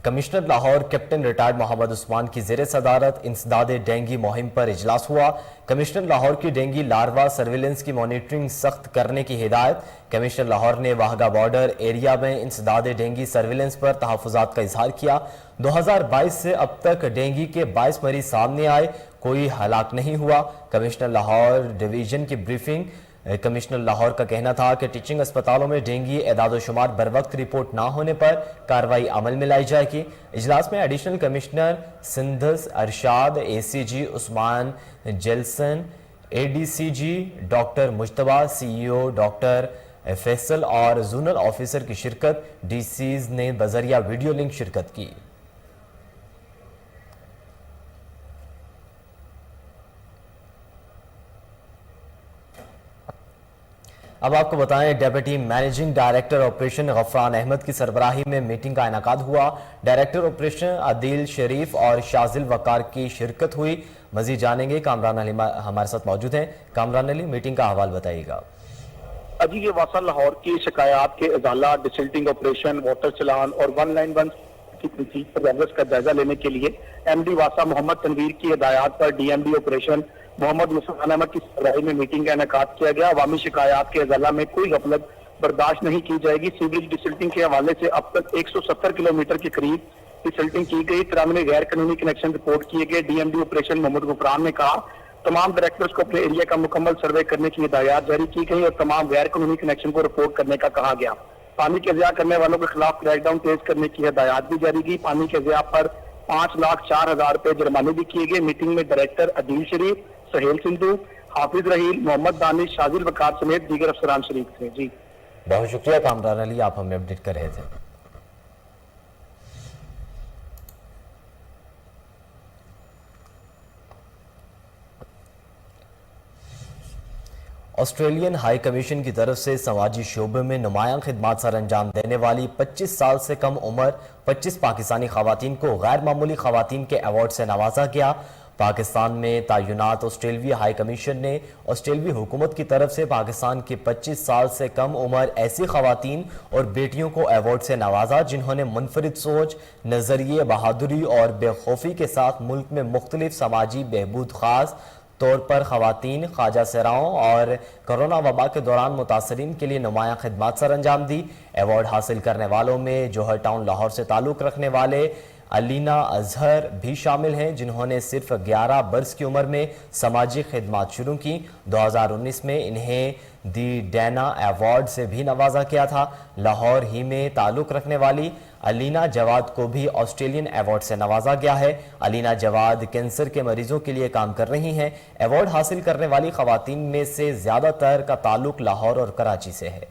Commissioner Lahore captain retired Mohammad Usman की ज़ेर सदारत इंसदाद डेंगी मुहिम पर इजलास हुआ। कमिश्नर लाहौर की डेंगी लार्वा सर्विलेंस की मॉनिटरिंग सख्त करने की हिदायत। कमिश्नर लाहौर ने वाहगा बॉर्डर एरिया में इंसदाद डेंगी सर्विलेंस पर तहफ़्फ़ुज़ात का इजहार किया। 2022 से अब तक डेंगी के 22 मरीज सामने आए, कोई हलाक नहीं हुआ। कमिश्नर लाहौर डिवीजन की ब्रीफिंग। कमिश्नर लाहौर का कहना था कि टीचिंग अस्पतालों में डेंगी एदाद-ओ-शुमार बर वक्त रिपोर्ट ना होने पर कार्रवाई अमल में लाई जाएगी। इजलास में एडिशनल कमिश्नर सिंधस अरशाद, ACG उस्मान जेल्सन, ADCG डॉक्टर मुश्तबा, CEO डॉक्टर फैसल और जोनल ऑफिसर की शिरकत। DCs ने बजरिया वीडियो लिंक शिरकत की। अब आपको बताएं, deputy managing director operation Ghufran Ahmed की सरबराही में मीटिंग का इनेकाद हुआ। डायरेक्टर ऑपरेशन आदिल शरीफ और शाजिल वकार की शिरकत हुई। मजीद जानेंगे, कामरान अली हमारे साथ मौजूद हैं। कामरान अली, मीटिंग का अहवाल बताइएगा। अजी, ये वासा लाहौर की शिकायत के इजाला, डिसल्टिंग ऑपरेशन, वाटर चलान और 191 की तनसीब प्रोग्रेस का जायजा लेने के लिए एमडी वासा मोहम्मद तनवीर की हिदायत पर डीएमडी ऑपरेशन मोहम्मद मुसलमान अहमद की सरबराही में मीटिंग का इनेकाद किया गया। अवामी शिकायत के इजाला में कोई गफलत बर्दाश्त नहीं की जाएगी। सीवरेज डिसल्टिंग के हवाले से अब तक 170 किलोमीटर के करीब डिसल्टिंग की गई। 93 गैर कानूनी कनेक्शन रिपोर्ट किए गए। डीएमडी ऑपरेशन मोहम्मद गुफरान ने कहा, तमाम डायरेक्टर्स को अपने एरिया का मुकम्मल सर्वे करने की हिदायत जारी की गई और तमाम गैर कानूनी कनेक्शन को रिपोर्ट करने का कहा गया। पानी के ज़िया करने वालों के खिलाफ क्रैकडाउन तेज करने की हिदायत भी जारी की। पानी के ज़िया पर 5,04,000 रुपए जुर्माने भी किए गए। मीटिंग में डायरेक्टर आदिल शरीफ, सहेल सिंधु, हाफिज रहील, मोहम्मद दानिश, शाजिल वकार समेत दीगर अफसरान शरीक थे। जी, बहुत शुक्रिया कामरान अली, आप हमें अपडेट कर रहे थे। ऑस्ट्रेलियन हाई कमीशन की तरफ से समाजी शोबे में नुमायां खिदमात सर अंजाम देने वाली 25 साल से कम उम्र 25 पाकिस्तानी खवातीन को गैर मामूली खवातीन के अवार्ड से नवाजा गया। पाकिस्तान में तैनात ऑस्ट्रेलियाई हाई कमीशन ने ऑस्ट्रेलियाई हुकूमत की तरफ से पाकिस्तान की 25 साल से कम उम्र ऐसी खवातीन और बेटियों को अवार्ड से नवाजा जिन्होंने मुनफरिद सोच, नजरिए, बहादुरी और बेखौफी के साथ मुल्क में मुख्तलिफ समाजी बहबूद, खास तौर पर खवातीन, ख्वाजा सराओं और कोरोना वबा के दौरान मुतासरीन के लिए नुमायां खिदमात सर अंजाम दी। अवार्ड हासिल करने वालों में जोहर टाउन लाहौर से ताल्लुक़ रखने वाले अलीना अजहर भी शामिल हैं, जिन्होंने सिर्फ 11 बरस की उम्र में समाजी खिदमात शुरू की। 2019 में इन्हें दी डैना अवार्ड से भी नवाजा गया था। लाहौर ही में ताल्लुक़ रखने वाली अलीना जवाद को भी ऑस्ट्रेलियन अवार्ड से नवाजा गया है। अलीना जवाद कैंसर के मरीजों के लिए काम कर रही हैं। अवार्ड हासिल करने वाली खवातीन में से ज़्यादातर का ताल्लुक़ लाहौर और कराची से है।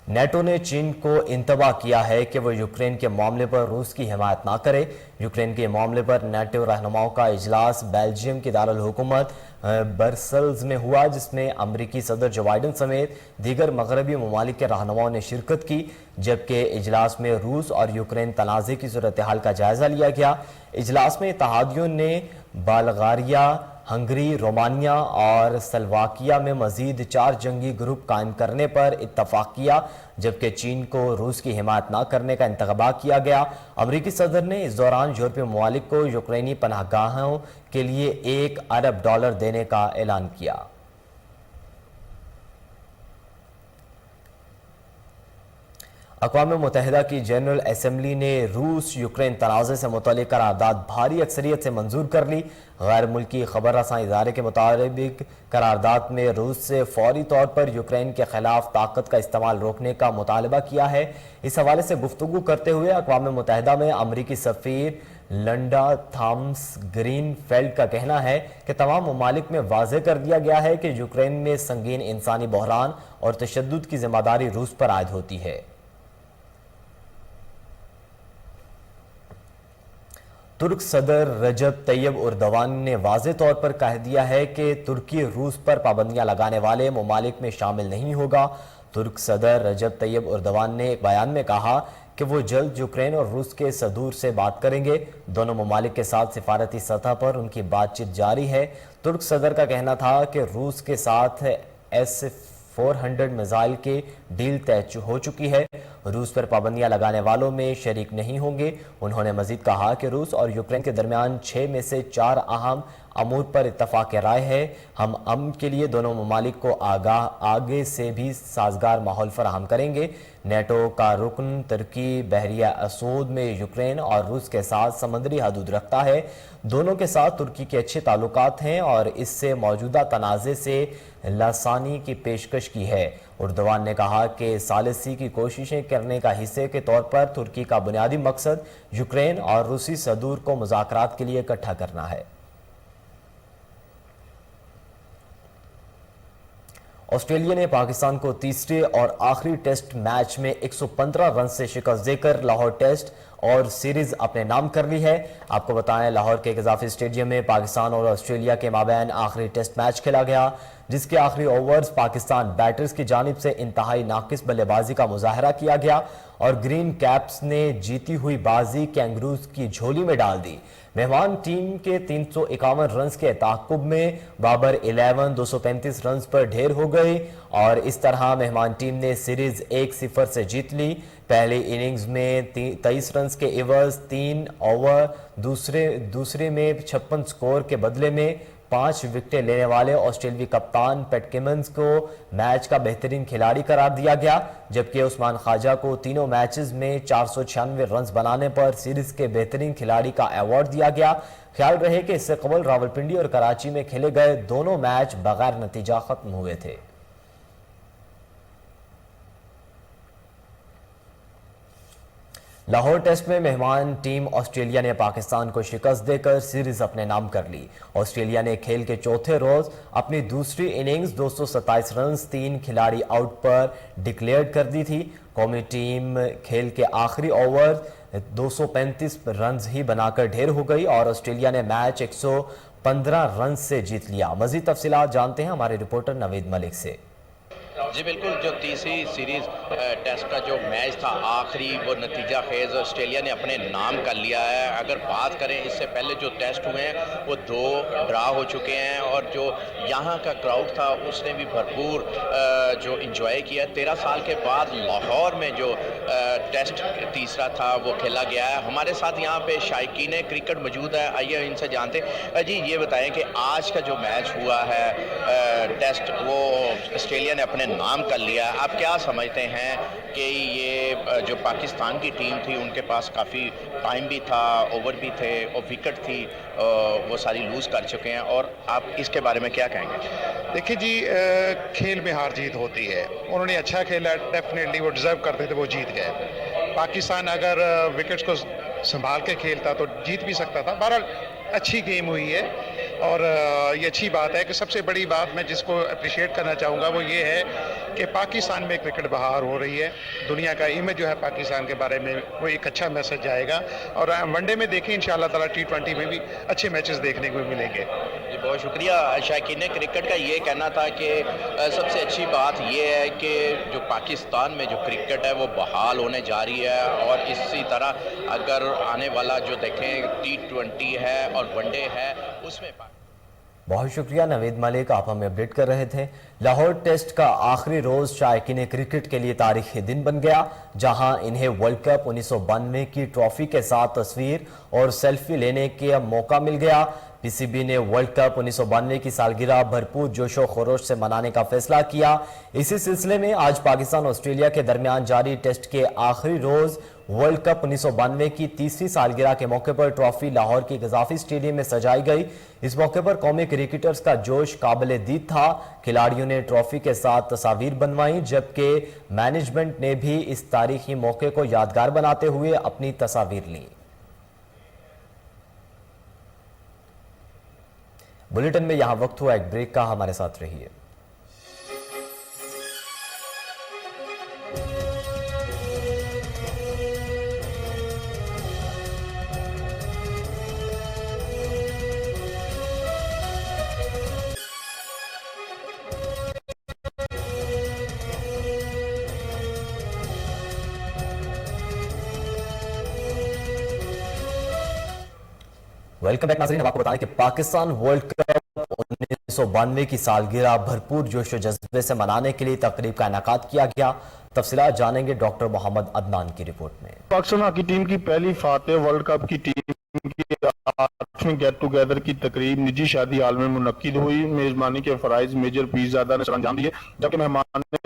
नेटो ने चीन को इंतबा किया है कि वह यूक्रेन के मामले पर रूस की हिमायत ना करे। यूक्रेन के मामले पर नेटो रहनुमाओं का इजलास बेल्जियम की दारुल हुकूमत ब्रसेल्स में हुआ, जिसमें अमरीकी सदर जो बाइडन समेत दीगर मगरबी ममालिक के रहनुमाओं ने शिरकत की। जबकि इजलास में रूस और यूक्रेन तनाज़े की सूरत हाल का जायजा लिया गया। इजलास में इत्तेहादियों ने बल्गारिया, हंगरी, रोमानिया और स्लोवाकिया में मजीद 4 जंगी ग्रुप कायम करने पर इत्तफाक किया, जबकि चीन को रूस की हिमायत न करने का इंतखबा किया गया। अमरीकी सदर ने इस दौरान यूरोपीय ममालिक को यूक्रेनी पनाहगाहों के लिए $1 अरब देने का ऐलान किया। अक़वाम मुत्तहिदा की जनरल असम्बली ने रूस यूक्रेन तनाज़े से मुतल्लिक़ करारदाद भारी अक्सरियत से मंजूर कर ली। गैर मुल्की खबर रसां इदारे के मुताबिक करारदाद में रूस से फौरी तौर पर यूक्रेन के खिलाफ ताकत का इस्तेमाल रोकने का मुतालबा किया है। इस हवाले से गुफ्तगू करते हुए अक़वाम मुत्तहिदा में अमरीकी सफ़ीर लंडा थॉमस ग्रीनफेल्ड का कहना है कि तमाम ममालिक में वाज़ेह कर दिया गया है कि यूक्रेन में संगीन इंसानी बहरान और तशद्दुद की जिम्मेदारी रूस पर आयद होती है। तुर्क सदर रजब तैयब उर्दवान ने वाज़े तौर पर कह दिया है कि तुर्की रूस पर पाबंदियां लगाने वाले ममालिक में शामिल नहीं होगा। तुर्क सदर रजब तैयब उर्दवान ने एक बयान में कहा कि वो जल्द यूक्रेन और रूस के सदूर से बात करेंगे। दोनों ममालिक के साथ सिफारती सतह पर उनकी बातचीत जारी है। तुर्क सदर का कहना था कि रूस के साथ S-400 मिसाइल के डील तय हो चुकी है। रूस पर पाबंदियां लगाने वालों में शरीक नहीं होंगे। उन्होंने मजीद कहा कि रूस और यूक्रेन के दरमियान 6 में से 4 अहम अमूर पर इत्तफाक राय है। हम अमन के लिए दोनों ममालिक को आगे से भी साजगार माहौल फराहम करेंगे। नेटो का रुकन तुर्की बहरिया असूद में यूक्रेन और रूस के साथ समंदरी हदूद रखता है। दोनों के साथ तुर्की के अच्छे ताल्लुकात हैं और इससे मौजूदा तनाज़े से लासानी की पेशकश की है। उर्दवान ने कहा कि सालिसी की कोशिशें करने का हिस्से के तौर पर तुर्की का बुनियादी मकसद यूक्रेन और रूसी सदूर को मुज़ाकरात के लिए इकट्ठा करना है। ऑस्ट्रेलिया ने पाकिस्तान को तीसरे और आखिरी टेस्ट मैच में 115 रन से शिकस्त देकर लाहौर टेस्ट और सीरीज अपने नाम कर ली है। आपको बताएं, लाहौर के गजाफी स्टेडियम में पाकिस्तान और ऑस्ट्रेलिया के माबैन आखिरी टेस्ट मैच खेला गया, जिसके आखिरी ओवर्स पाकिस्तान बैटर्स की जानिब से इंतहाई नाकिस बल्लेबाजी का मुजाहरा किया गया और ग्रीन कैप्स ने जीती हुई बाजी कैंगरूज की झोली में डाल दी। मेहमान टीम के 351 रन के ताक़ुब में बाबर 11 235 रन पर ढेर हो गई और इस तरह मेहमान टीम ने सीरीज 1-0 से जीत ली। पहली इनिंग्स में 23 रन के एवज 3 ओवर, दूसरे में 56 स्कोर के बदले में 5 विकेटें लेने वाले ऑस्ट्रेलियाई कप्तान पैट कमिंस को मैच का बेहतरीन खिलाड़ी करार दिया गया, जबकि उस्मान ख्वाजा को तीनों मैचेस में 496 रन बनाने पर सीरीज के बेहतरीन खिलाड़ी का अवार्ड दिया गया। ख्याल रहे कि इससे कबल रावलपिंडी और कराची में खेले गए दोनों मैच बगैर नतीजा खत्म हुए थे। लाहौर टेस्ट में मेहमान टीम ऑस्ट्रेलिया ने पाकिस्तान को शिकस्त देकर सीरीज अपने नाम कर ली। ऑस्ट्रेलिया ने खेल के चौथे रोज अपनी दूसरी इनिंग्स 227 रन 3 खिलाड़ी आउट पर डिक्लेयर कर दी थी। कौमी टीम खेल के आखिरी ओवर 235 रन ही बनाकर ढेर हो गई और ऑस्ट्रेलिया ने मैच 115 रन से जीत लिया। मजीद तफसीलात जानते हैं हमारे रिपोर्टर नवीद मलिक से। जी बिल्कुल, जो तीसरी सीरीज टेस्ट का जो मैच था आखिरी, वो नतीजा खेज ऑस्ट्रेलिया ने अपने नाम कर लिया है। अगर बात करें इससे पहले जो टेस्ट हुए हैं वो 2 ड्रा हो चुके हैं और जो यहाँ का क्राउड था उसने भी भरपूर जो इंजॉय किया। 13 साल के बाद लाहौर में जो टेस्ट तीसरा था वो खेला गया है। हमारे साथ यहाँ पे शायकीन क्रिकेट मौजूद है, आइए इनसे जानते हैं। जी ये बताएं कि आज का जो मैच हुआ है टेस्ट, वो ऑस्ट्रेलिया ने अपने नाम कर लिया। आप क्या समझते हैं कि ये जो पाकिस्तान की टीम थी उनके पास काफ़ी टाइम भी था, ओवर भी थे और विकेट थी, वो सारी लूज़ कर चुके हैं, और आप इसके बारे में क्या कहेंगे? देखिए जी, खेल में हार जीत होती है। उन्होंने अच्छा खेला, डेफिनेटली वो डिज़र्व करते थे, वो जीत गए। पाकिस्तान अगर विकेट्स को संभाल के खेलता तो जीत भी सकता था। बहरहाल अच्छी गेम हुई है और ये अच्छी बात है कि सबसे बड़ी बात मैं जिसको अप्रिशिएट करना चाहूँगा वो ये है कि पाकिस्तान में क्रिकेट बहार हो रही है। दुनिया का इमेज जो है पाकिस्तान के बारे में वो एक अच्छा मैसेज आएगा और वनडे में देखें इंशाअल्लाह ताला T20 में भी अच्छे मैचेस देखने को मिलेंगे। जी बहुत शुक्रिया। शायकीन क्रिकेट का ये कहना था कि सबसे अच्छी बात ये है कि जो पाकिस्तान में जो क्रिकेट है वो बहाल होने जा रही है और इसी तरह अगर आने वाला जो देखें T20 है और वनडे है उसमें। बहुत शुक्रिया नवीद मलिक, आप हमें अपडेट कर रहे थे। लाहौर टेस्ट का आखिरी रोज शायकीन क्रिकेट के लिए तारीखी दिन बन गया, जहां इन्हें वर्ल्ड कप 1992 की ट्रॉफी के साथ तस्वीर और सेल्फी लेने का मौका मिल गया। पीसीबी ने वर्ल्ड कप 1992 की सालगिरह भरपूर जोशो खरोश से मनाने का फैसला किया। इसी सिलसिले में आज पाकिस्तान ऑस्ट्रेलिया के दरमियान जारी टेस्ट के आखिरी रोज वर्ल्ड कप 1992 की तीसरी सालगिरह के मौके पर ट्रॉफी लाहौर की गजाफी स्टेडियम में सजाई गई। इस मौके पर कौमी क्रिकेटर्स का जोश काबिल दीद था। खिलाड़ियों ने ट्रॉफी के साथ तस्वीर बनवाई, जबकि मैनेजमेंट ने भी इस तारीखी मौके को यादगार बनाते हुए अपनी तस्वीर ली। बुलेटिन में यहां वक्त हुआ एक ब्रेक का, हमारे साथ रहिए। वेलकम बैक नाज़रीन। आपको बताएं कि पाकिस्तान वर्ल्ड कप 1992 की सालगिरह भरपूर जोश व जज्बे से मनाने के लिए तकरीब का इनेकाद किया गया। तफसीलात जानेंगे डॉक्टर मोहम्मद अदनान की रिपोर्ट में। पाकिस्तान हॉकी टीम की पहली फातेह वर्ल्ड कप की टीम की 8वीं गेट टुगेदर की तकरीब निजी शादी हाल में मुनक्किद हुई। मेजबानी के फराइज मेजर पीरजादा ने अंजाम दिए, जबकि मेहमान ने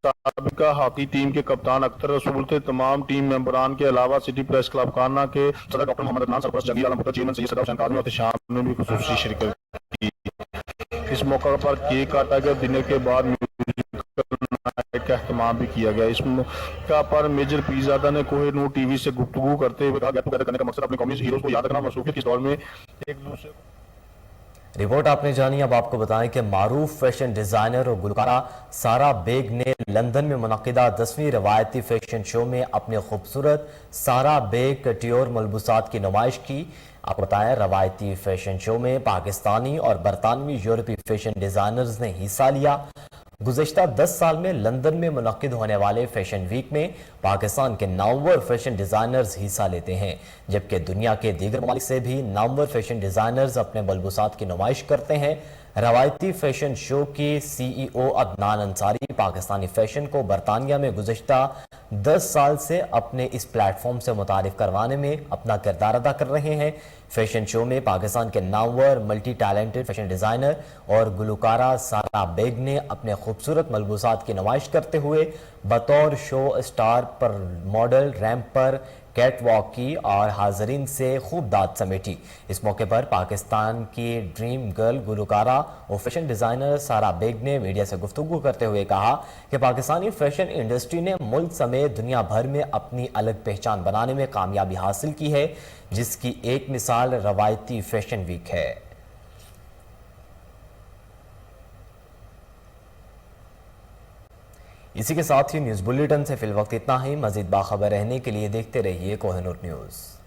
साबिका हॉकी टीम के कप्तान अख्तर रसूल थे। तमाम टीम मेंबरान के अलावा सिटी प्रेस क्लब खाना के सदर डॉक्टर मोहम्मद अदनान, सरपरस्त जंगीर आलम भुट्टो, चेयरमैन सैयद सदाब हुसैन काज़मी और शाम ने भी खुसूसी शिरकत की। इस मौके पर केक काटा गया। दिन के बाद म्यूजिकल का एहतमाम भी किया गया। इस मौका पर मेजर पीरजादा ने कोहिनूर टीवी से गुफ्तगू करते हुए कहा, गेट टुगेदर करने का मकसद अपने कौमी हीरोज को याद रखना, मसरूफियत के दौर में एक दूसरे रिपोर्ट आपने जानी। अब आपको बताएं कि मारूफ फैशन डिजाइनर और गुलकारा सारा बेग ने लंदन में मुनक्किदा 10वीं रवायती फैशन शो में अपने खूबसूरत सारा बेग कटियोर मलबूसात की नुमाइश की। आपको बताया रवायती फैशन शो में पाकिस्तानी और बरतानवी यूरोपी फैशन डिजाइनर्स ने हिस्सा लिया। गुज़श्ता 10 साल में लंदन में मुनक्किद होने वाले फैशन वीक में पाकिस्तान के नामवर फैशन डिज़ाइनर्स हिस्सा लेते हैं, जबकि दुनिया के दीगर ममालिक से भी नामवर फैशन डिज़ाइनर्स अपने मलबूसात की नुमाइश करते हैं। रवायती फैशन शो के CEO अदनान अंसारी पाकिस्तानी फैशन को बरतानिया में गुज़श्ता 10 साल से अपने इस प्लेटफॉर्म से मुतारिफ करवाने में अपना किरदार अदा कर रहे हैं। फैशन शो में पाकिस्तान के Namvar multi talented fashion designer और गुलकारा सारा बेग ने अपने खूबसूरत मलबूसात की नुमाइश करते हुए बतौर शो स्टार पर मॉडल रैंप पर कैट वॉक की और हाजरीन से खूब दाद समेटी। इस मौके पर पाकिस्तान की ड्रीम गर्ल गुलकारा और फैशन डिज़ाइनर सारा बेग ने मीडिया से गुफ्तगू करते हुए कहा कि पाकिस्तानी फैशन इंडस्ट्री ने मुल्क समेत दुनिया भर में अपनी अलग पहचान बनाने में कामयाबी हासिल की है, जिसकी एक मिसाल रवायती फैशन वीक है। इसी के साथ ही न्यूज़ बुलेटिन से फिल वक्त इतना ही। मजीद बाखबर रहने के लिए देखते रहिए कोहिनूर न्यूज़।